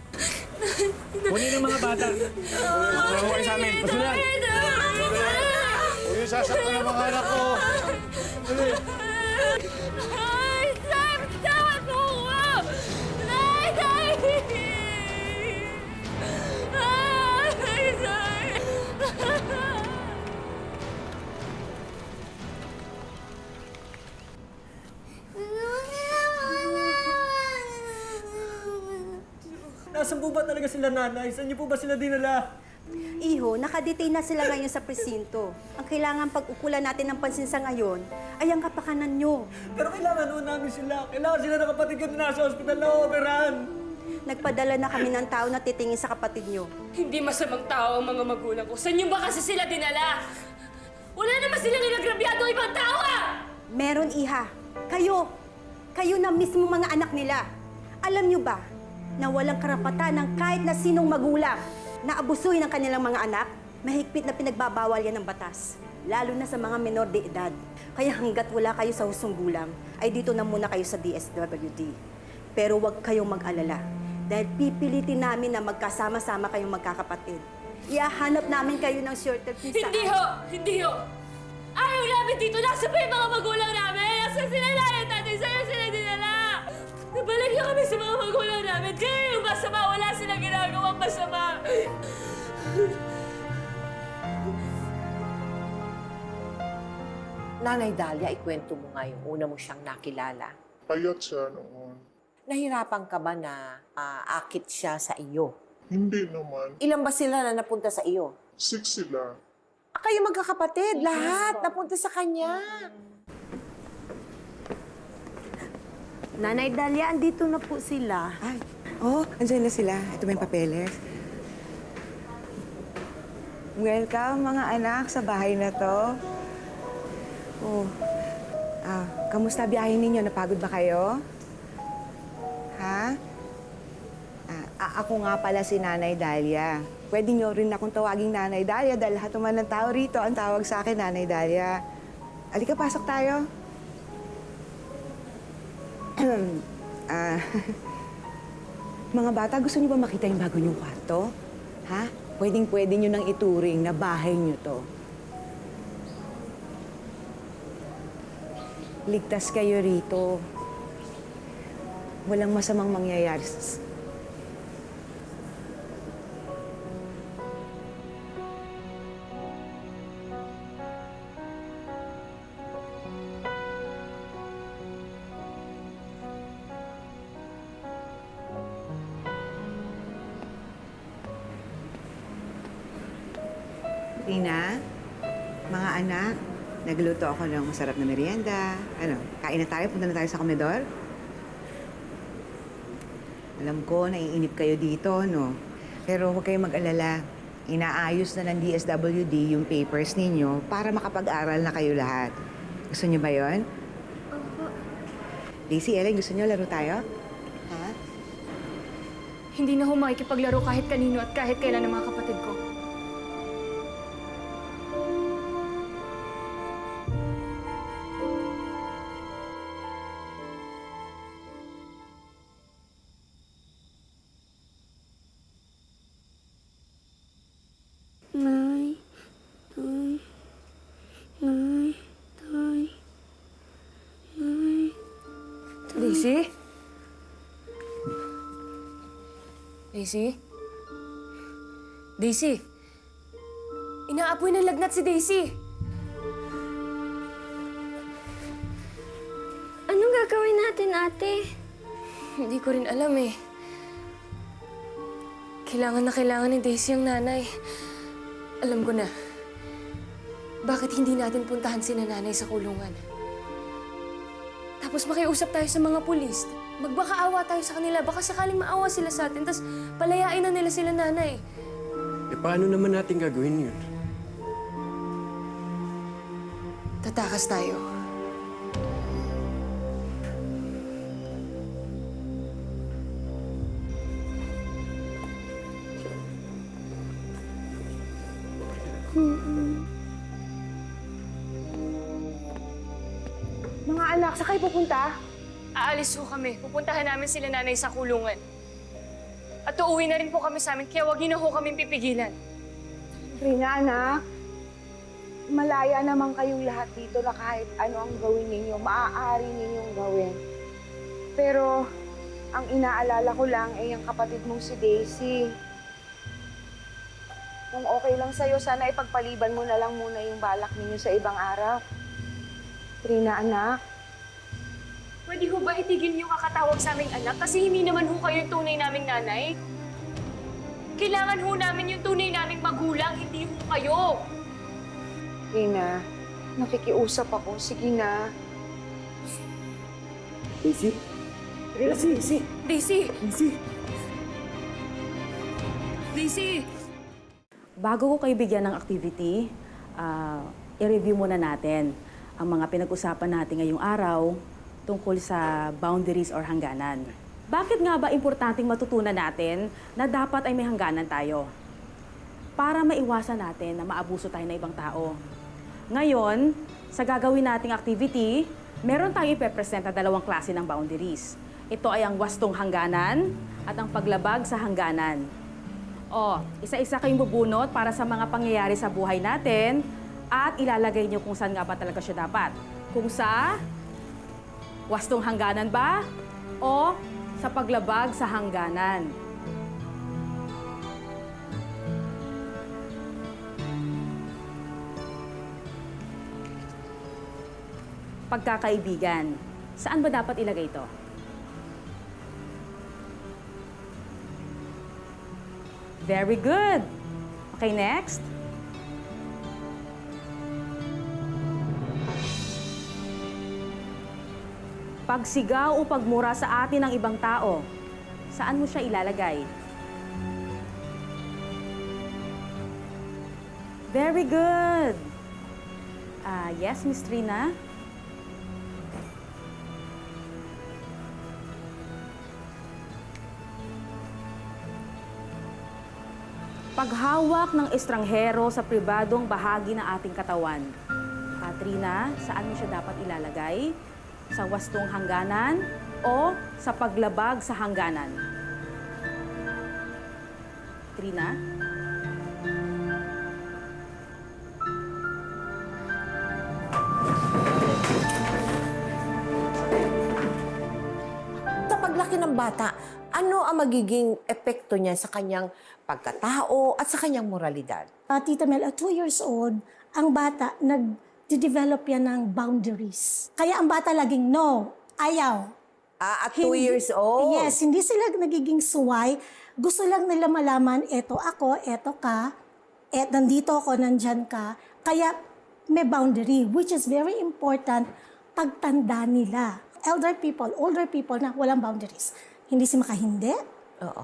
Kunin ang mga bata. Tulungan kayo sa amin. Pasulan! Huwag yung sasaktan ng mga anak ko! Nay! Tama po ko! Nay! Nay! Nay! Nay! Nasaan po ba talaga sila, nanay? Saan niyo po ba sila dinala? Iho, nakadetain na sila ngayon sa presinto. Ang kailangan pag-ukulan natin ng pansin sa ngayon ay ang kapakanan nyo. Pero kailangan noon namin sila. Kailangan sila ng kapatid ko na nasa ospital na operahan. Nagpadala na kami ng tao na titingin sa kapatid nyo. Hindi masamang tao ang mga magulang ko. Saan niyo ba kasi sila dinala? Wala naman sila nilagrabyado ibang tao ah! Meron, Iha. Kayo. Kayo na mismo mga anak nila. Alam nyo ba na walang karapatan ng kahit na sinong magulang na abusuhin ang kanilang mga anak? Mahigpit na pinagbabawal yan ng batas. Lalo na sa mga menor de edad. Kaya hanggat wala kayo sa husong gulang, ay dito na muna kayo sa DSWD. Pero huwag kayong mag-alala. Dahil pipilitin namin na magkasama-sama kayong magkakapatid. Iahanap namin kayo ng shorter kung saan. Hindi ho! Hindi ho! Ayaw namin dito! Nasa pa yung mga magulang namin! Nasa sila nanay tatay! Sa'yo sila dinala! Nabalik niyo kami sa mga magulang namin! Kayo yung masama! Wala silang ginagawang masama! Nanay Dalia, ikwento mo nga yung una mo siyang nakilala. Payat siya noon. Nahirapan ka ba na akit siya sa iyo? Hindi naman. Ilan ba sila na napunta sa iyo? 6 sila. Kayo magkakapatid, lahat napunta sa kanya. Nanay Dalia, andito na po sila. Ay, andyan na sila. Ito may papeles. Welcome, mga anak, sa bahay na to. Kamusta biyahe ninyo? Napagod ba kayo? Ha? Ako nga pala si Nanay Dalia. Pwede nyo rin akong tawaging Nanay Dalia dahil lahat naman ng tao rito ang tawag sa akin Nanay Dalia. Halika, pasok tayo. Mga bata, gusto niyo ba makita yung bago niyong kwarto? Ha? Pwedeng-pwede niyo nang ituring na bahay niyo to. Ligtas kayo rito. walang masamang mangyayari. Rina, mga anak, nagluto ako ng masarap na merienda. Ano, kain na tayo? Punta na tayo sa komedor? Alam ko, naiinip kayo dito, no? Pero huwag kayong mag-alala. Inaayos na ng DSWD yung papers ninyo para makapag-aral na kayo lahat. Gusto niyo ba yon? Opo. Daisy, Ellen, gusto niyo laro tayo? Ha? Hindi na ho makikipaglaro kahit kanino at kahit kailan ng mga kapatid ko. Nay, Nay, Nay, Nay, Nay. Daisy? Daisy? Daisy? Inaapoy ng lagnat si Daisy. Anong gagawin natin, ate? Hindi ko rin alam eh. Kailangan na kailangan ni Daisy ang nanay. Alam ko na. Bakit hindi natin puntahan si nanay sa kulungan? Tapos makiusap tayo sa mga pulis. Magbakaawa tayo sa kanila. Baka sakaling maawa sila sa atin, tapos palayain na nila sila nanay. Eh, paano naman natin gagawin yun? Tatakas tayo. Mga anak, sa kayo pupunta? Aalis ho kami. Pupuntahan namin sila nanay sa kulungan. At uuwi na rin po kami sa amin, kaya wag niyo na ho kami pipigilan. Rina, anak, malaya naman kayong lahat dito na kahit ano ang gawin ninyo, maaari ninyong gawin. Pero, ang inaalala ko lang ay ang kapatid mong si Daisy. Kung okay lang sa'yo, sana ipagpaliban mo na lang muna yung balak ninyo sa ibang araw. Rina, anak. Pwede ho ba itigil niyo kakatawag sa aming anak? Kasi hindi naman ho kayo yung tunay naming nanay. Kailangan ho namin yung tunay naming magulang, hindi ho kayo. Rina, nakikiusap ako. Sige na. Daisy? Daisy! Daisy! Daisy! Daisy! Bago ko kayo bigyan ng activity, i-review muna natin ang mga pinag-usapan natin ngayong araw tungkol sa boundaries or hangganan. Bakit nga ba importanteng matutunan natin na dapat ay may hangganan tayo? Para maiwasan natin na maabuso tayo ng ibang tao. Ngayon, sa gagawin nating activity, meron tayong ipepresent na 2 klase ng boundaries. Ito ay ang wastong hangganan at ang paglabag sa hangganan. Isa-isa kayong bubunot para sa mga pangyayari sa buhay natin at ilalagay niyo kung saan nga ba talaga siya dapat. Kung sa wastong hangganan ba o sa paglabag sa hangganan. Pagkakaibigan. Saan ba dapat ilagay ito? Very good. Okay, next. Pagsigaw o pagmura sa atin ng ibang tao. Saan mo siya ilalagay? Very good. Yes, Miss Trina? Paghawak ng estranghero sa pribadong bahagi ng ating katawan. Katrina, saan mo siya dapat ilalagay? Sa wastong hangganan o sa paglabag sa hangganan? Trina? Sa paglaki ng ang bata, ano ang magiging epekto niya sa kanyang pagkatao at sa kanyang moralidad? Tita Mel, at 2 years old, ang bata nag-develop yan ng boundaries. Kaya ang bata laging no, ayaw. At 2 years old? Yes, hindi sila nagiging suway. Gusto lang nila malaman, eto ako, eto ka, nandito ako, nandyan ka. Kaya may boundary, which is very important pagtanda nila. Older people na walang boundaries. Hindi si makahindi. Oo.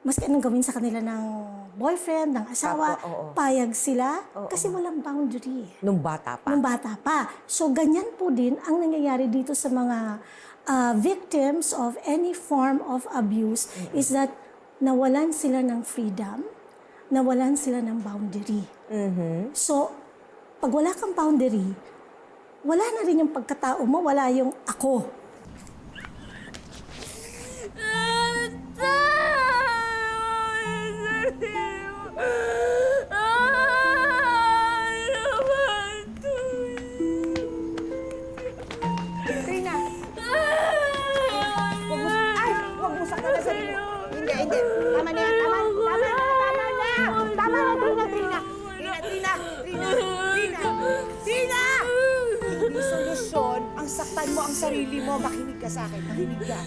Maski anong gawin sa kanila ng boyfriend, ng asawa, payag sila kasi walang boundary. Nung bata pa? Nung bata pa. So, ganyan po din ang nangyayari dito sa mga victims of any form of abuse is that nawalan sila ng freedom, nawalan sila ng boundary. So, pag wala kang boundary, wala na rin yung pagkatao mo, wala yung ako. Trina! Huwag mo saktan na sarili mo. Hindi. Tama na yan. Tama na, Trina. Hindi solusyon ang saktan mo ang sarili mo. Makinig ka sa akin. Makinig ka.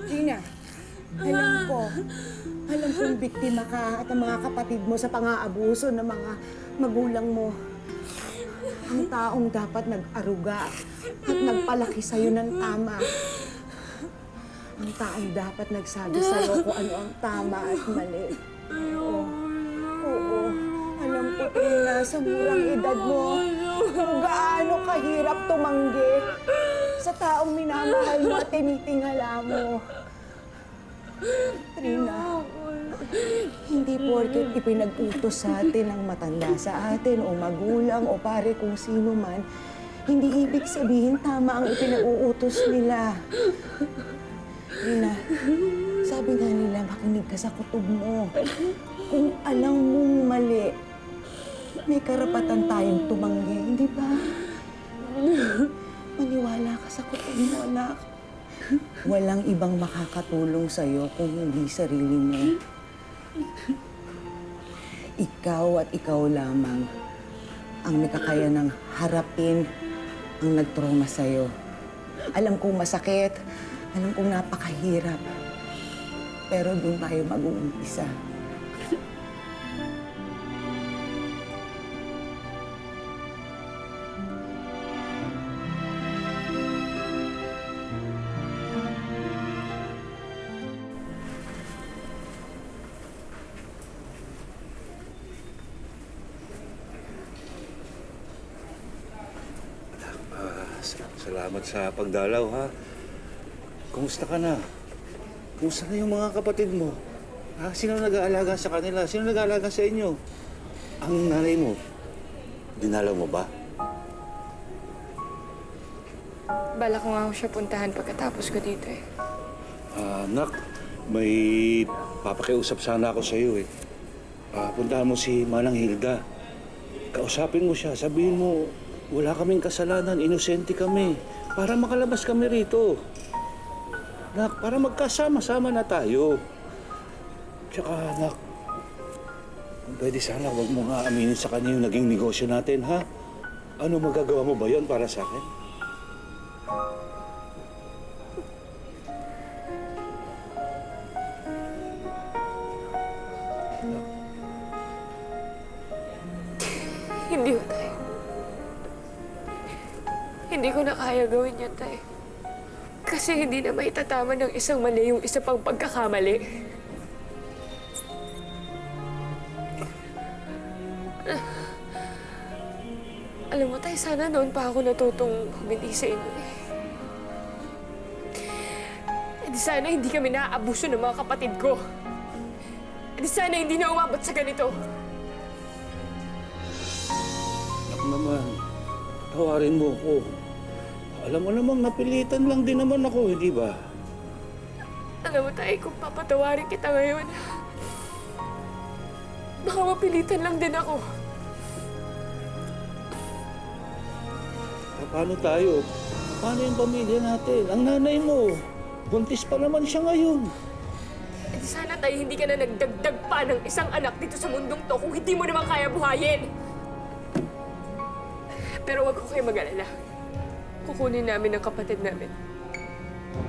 Trina, alam kong biktima ka at ang mga kapatid mo sa pang-aabuso ng mga magulang mo. Ang taong dapat nag-aruga at nagpalaki sa'yo ng tama. Ang taong dapat nagsabi sa'yo kung ano ang tama at mali. Oo. Alam ko, Trina, sa murang edad mo, kung gaano kahirap tumanggi sa taong minamahal mo at tinitingala mo. Trina, hindi porket ipinag-utos sa atin ang matanda sa atin o magulang o pare kung sino man, hindi ibig sabihin tama ang ipinag-uutos nila. Trina, sabi nga nila, makinig ka sa kutob mo. Kung alam mong mali, may karapatan tayong tumanggi, hindi ba? Maniwala ka sa kutob mo, anak. Walang ibang makakatulong sa'yo kung hindi sarili mo. Ikaw at ikaw lamang ang nakakaya ng harapin ang nagtrauma sa'yo. Alam kong masakit, alam kong napakahirap, pero doon tayo mag-uumpisa. Salamat sa pagdalaw, ha? Kumusta ka na? Kumusta na yung mga kapatid mo? Ha? Sino nag-aalaga sa kanila? Sino nag-aalaga sa inyo? Ang nanay mo, dinalaw mo ba? Bala ko nga ako siya puntahan pagkatapos ko dito eh. Nak, may papakiusap sana ako sa iyo eh. Puntahan mo si Manang Hilda. Kausapin mo siya, sabihin mo, wala kaming kasalanan, inosente kami. Para makalabas kami rito. Nak, para magkasama-sama na tayo. Tsaka, nak, kung pwede sana, huwag mo nga aminin sa kanya yung naging negosyo natin, ha? Ano, magagawa mo ba yon para sa akin? Hindi ko, Tay. Hindi ko na kaya gawin yan, Tay. Kasi hindi na maitatama ng isang mali yung isa pang pagkakamali. Alam mo, Tay, sana noon pa ako natutong humindi sa inyo eh. E di sana hindi kami naaabuso ng mga kapatid ko. E di sana hindi na umabot sa ganito. Nak naman, tawarin mo ako. Alam mo namang napilitan lang din naman ako, hindi ba? Alam mo, Tay, kung papatawarin kita ngayon, baka mapilitan lang din ako. Paano tayo? Paano yung pamilya natin? Ang nanay mo, Buntis pa naman siya ngayon. Eh, di sana tayo hindi ka na nagdagdag pa ng isang anak dito sa mundong to kung hindi mo naman kaya buhayin. Pero wag ko kayo mag-alala. Kukunin namin ang kapatid namin.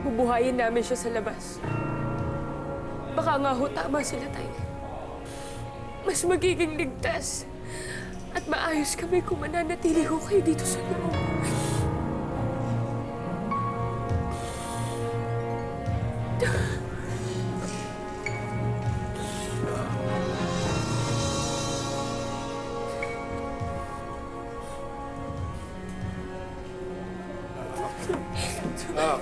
Bubuhayin namin siya sa labas. Baka nga ho tama sila tayo. Mas magiging ligtas at maayos kami kung mananatili ko kayo dito sa loob. Ah.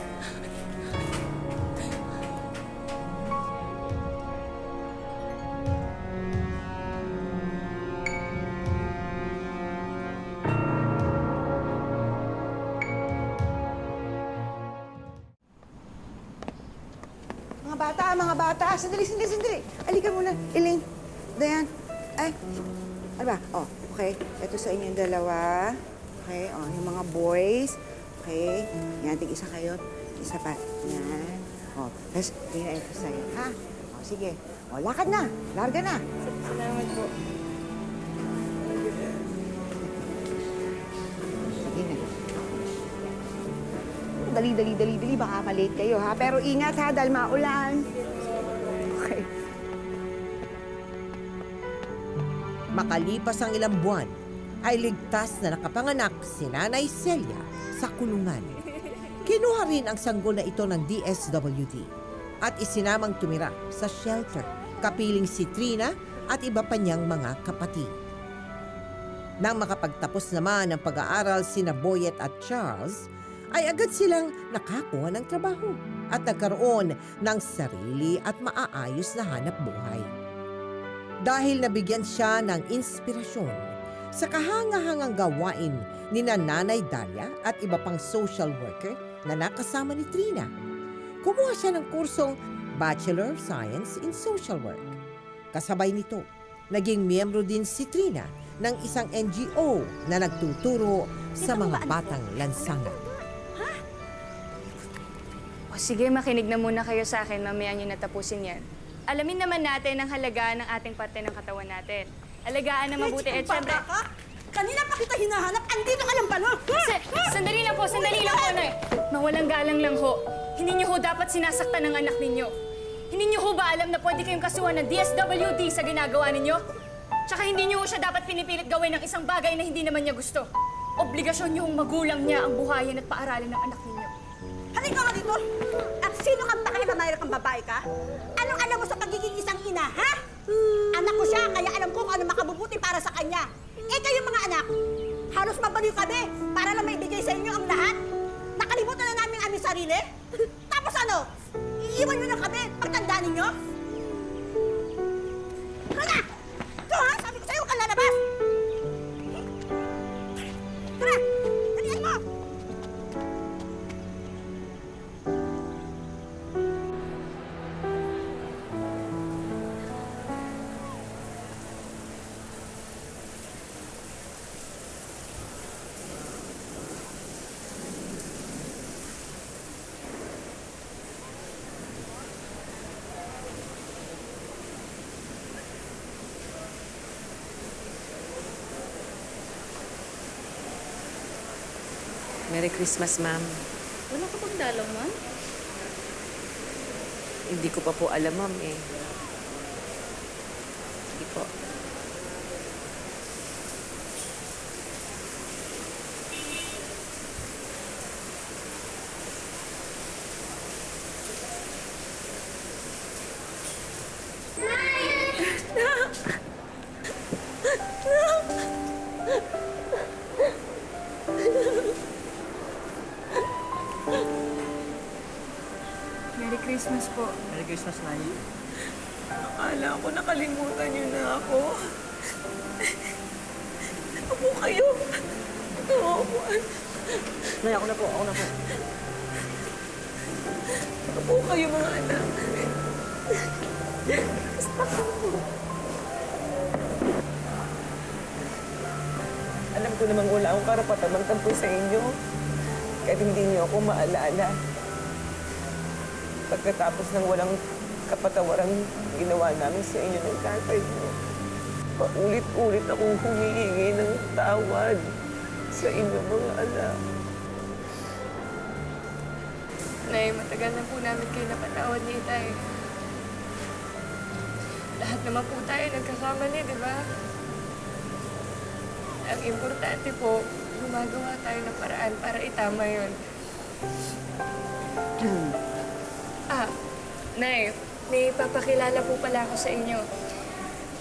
Mga bata, sandali. Halika muna, Elaine, Dayan. Ay, ano ba? Oh, okay. Ito sa inyong dalawa. Okay, oh, yung mga boys. Okay, yan, tig-isa kayo. Isa pa. Yan. Oh, tapos, tingnan ito sa'yo, ha? Oh, sige. Oh, lakad na. Larga na. Salamat po. Sige na. Dali. Baka malate kayo, ha? Pero ingat, ha? Dahil maulan. Okay. Makalipas ang ilang buwan, ay ligtas na nakapanganak si Nanay Celia sa kulungan. Kinuha rin ang sanggol na ito ng DSWD at isinamang tumira sa shelter, kapiling si Trina at iba pa niyang mga kapatid. Nang makapagtapos naman ng pag-aaral sina Boyet at Charles, ay agad silang nakakuha ng trabaho at nagkaroon ng sarili at maaayos na hanap buhay. Dahil nabigyan siya ng inspirasyon sa kahangahangang gawain ni Nanay Dalia at iba pang social worker na nakasama ni Trina. Kumuha siya ng kursong Bachelor of Science in Social Work. Kasabay nito, naging miyembro din si Trina ng isang NGO na nagtuturo sa mga batang lansangan. O sige, makinig na muna kayo sa akin. Mamaya niyo natapusin yan. Alamin naman natin ang halagaan ng ating parte ng katawan natin. Alagaan na mabuti at syempre... Kanina pa kita hinahanap, andito ka lang ba, no? Sandali lang po, Nay. Mawalang galang lang ho. Hindi niyo ho dapat sinasaktan ng anak ninyo. Hindi niyo ho ba alam na pwede kayong kasuhan ng DSWD sa ginagawa ninyo? Tsaka hindi niyo ho siya dapat pinipilit gawin ng isang bagay na hindi naman niya gusto. Obligasyon niyo hong magulang niya ang buhayin at paaralin ng anak ninyo. Halika nga dito! At sino kang pakiramay kang babae ka? Anong alam mo sa pagiging isang ina, ha? Anak ko siya, kaya alam ko kung ano makabubuti para sa kanya. Eh kayong mga anak, halos mabaliw kami para lang maibigay sa inyo ang lahat. Nakalimutan na namin ang aming sarili. Tapos ano? Iiwan nyo na kami pagtanda ninyo? Tara na! Ito ha, sabi ko sa'yo, huwag kang lalabas! Tara! Dalihan mo! Merry Christmas, ma'am. Wala ka bang dalaw, ma'am? Hindi ko pa po alam, ma'am, eh. Sige po. Merry Christmas po. Merry Christmas, Nay. Akala ko nakalimutan niyo na ako. Ako kayo. Ito, upuan. Nay, ako na po. Ako kayo, mga anak. Basta ko. Alam ko namang wala akong karapatan magtampo sa inyo. Kahit hindi niyo ako maalala. Pagkatapos ng walang kapatawarang ginawa namin sa inyo ng tatay mo, paulit-ulit akong humihingi ng tawad sa inyong mga anak. Nay, matagal na po namin kayo napatawad ni Itay. Lahat naman po tayo nagkakamali, di ba? Ang importante po, gumagawa tayo ng paraan para itama yun. Nay, may papakilala po pala ako sa inyo.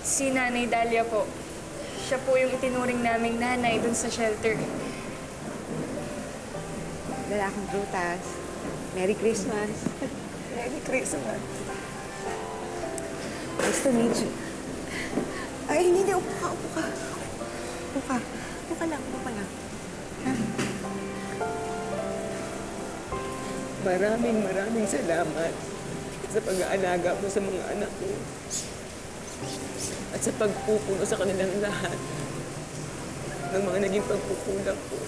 Si Nanay Dalia po. Siya po yung itinuring naming nanay dun sa shelter. Lalaking prutas. Merry Christmas. Merry Christmas. Nice to meet you. Ay, hindi. Upo ka. Upo ka lang. Maraming salamat sa pag-aalaga mo sa mga anak ko at sa pagpupuno sa kanilang lahat ng mga naging pagkukulang ko.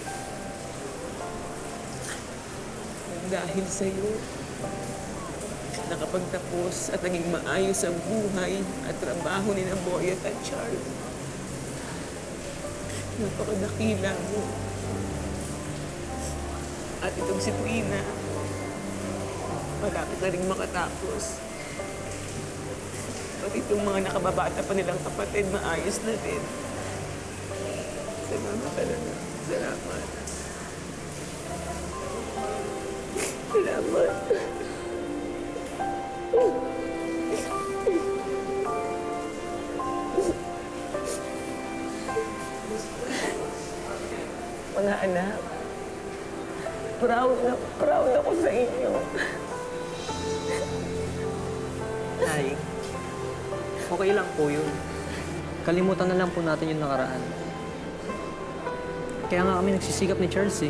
Dahil sa iyo, nakapagtapos at naging maayos ang buhay at trabaho ni Boyet at Charles. Napakadakila mo. At itong si Trina, malapit na rin makatapos. At itong mga nakababata pa nilang kapatid, maayos na din. Salamat talaga. Salamat. Salamat. Mga anak, proud ako sa inyo. Nay, okay lang po yun. Kalimutan na lang po natin yung nakaraan. Kaya nga kami nagsisikap ni Charles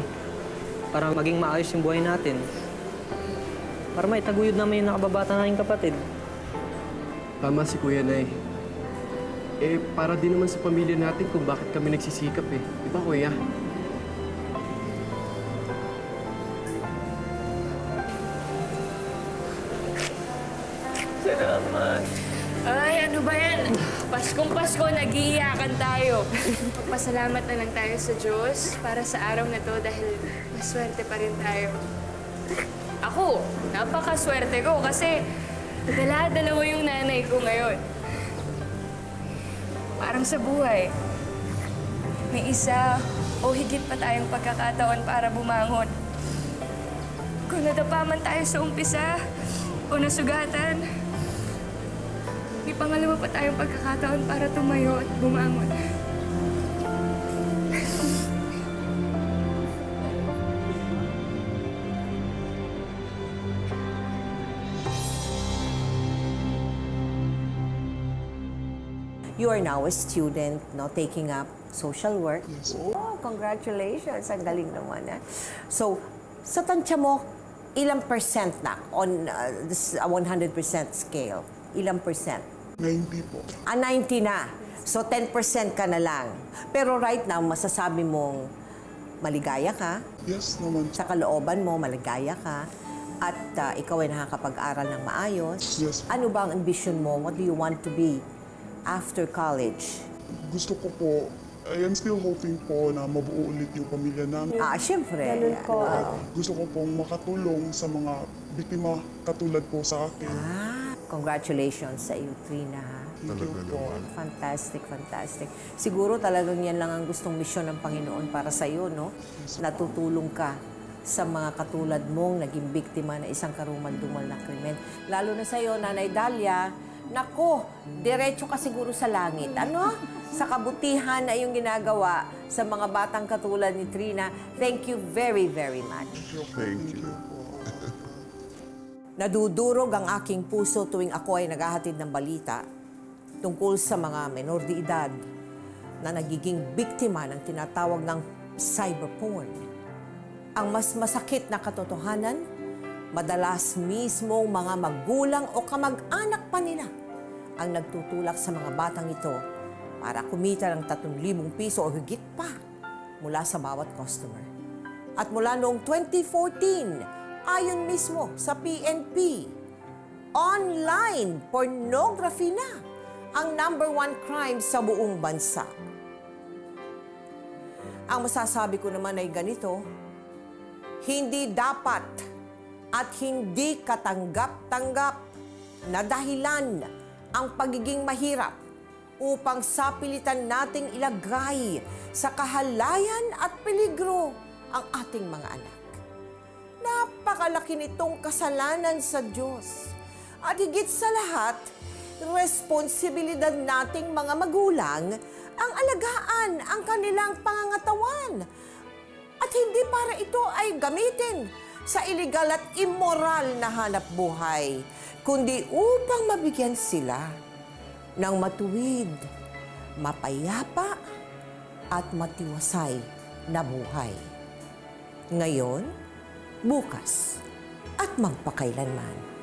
para maging maayos yung buhay natin. Para maitaguyod naman yung nakababata nating kapatid. Tama si Kuya Nay. Para din naman sa pamilya natin kung bakit kami nagsisikap Di ba, Kuya? Salamat. Ay, ano ba yan? Paskong Pasko, nag-iiyakan tayo. Magpasalamat na lang tayo sa Diyos para sa araw na to dahil maswerte pa rin tayo. Ako, napakaswerte ko kasi dala-dalawa yung nanay ko ngayon. Parang sa buhay, may isa o higit pa tayong pagkakataon para bumangon. Kung nadapa man tayo sa umpisa o nasugatan, may pangalawa pa tayong pagkakataon para tumayo at bumangon. You are now a student, taking up social work. Yes. Oh, congratulations. Ang galing naman. So, sa tansya mo, ilang percent na on this 100% scale? Ilang percent? 90 po. 90 na. So, 10% ka na lang. Pero right now, masasabi mong maligaya ka. Yes naman. Sa kalooban mo, maligaya ka. At ikaw ay nakakapag-aral ng maayos. Yes. Ano ba ang ambition mo? What do you want to be after college? Gusto ko po, I am still hoping po na mabuo ulit yung pamilya namin. Siyempre. Ganun po. Gusto ko pong makatulong sa mga biktima katulad po sa akin. Congratulations sa iyo, Trina. Thank you po. Fantastic. Siguro talagang yan lang ang gustong misyon ng Panginoon para sa iyo, no? Natutulong ka sa mga katulad mong naging biktima na isang karumal-dumal na krimen. Lalo na sa iyo, Nanay Dalia, nako, diretso ka siguro sa langit. Ano? Sa kabutihan na iyong ginagawa sa mga batang katulad ni Trina. Thank you very, very much. Thank you. Nadudurog ang aking puso tuwing ako ay naghahatid ng balita tungkol sa mga menor de edad na nagiging biktima ng tinatawag ng cyberporn. Ang mas masakit na katotohanan, madalas mismo mga magulang o kamag-anak pa nila ang nagtutulak sa mga batang ito para kumita ng 3,000 piso o higit pa mula sa bawat customer. At mula noong 2014, ayon mismo sa PNP, online pornography na ang #1 crime sa buong bansa. Ang masasabi ko naman ay ganito, hindi dapat at hindi katanggap-tanggap na dahilan ang pagiging mahirap upang sapilitan nating ilagay sa kahalayan at peligro ang ating mga anak. Napakalaki nitong kasalanan sa Diyos. At higit sa lahat, responsibilidad nating mga magulang ang alagaan ang kanilang pangangatawan. At hindi para ito ay gamitin sa iligal at immoral na hanap buhay, kundi upang mabigyan sila ng matuwid, mapayapa at matiwasay na buhay. Ngayon, bukas at magpakailanman.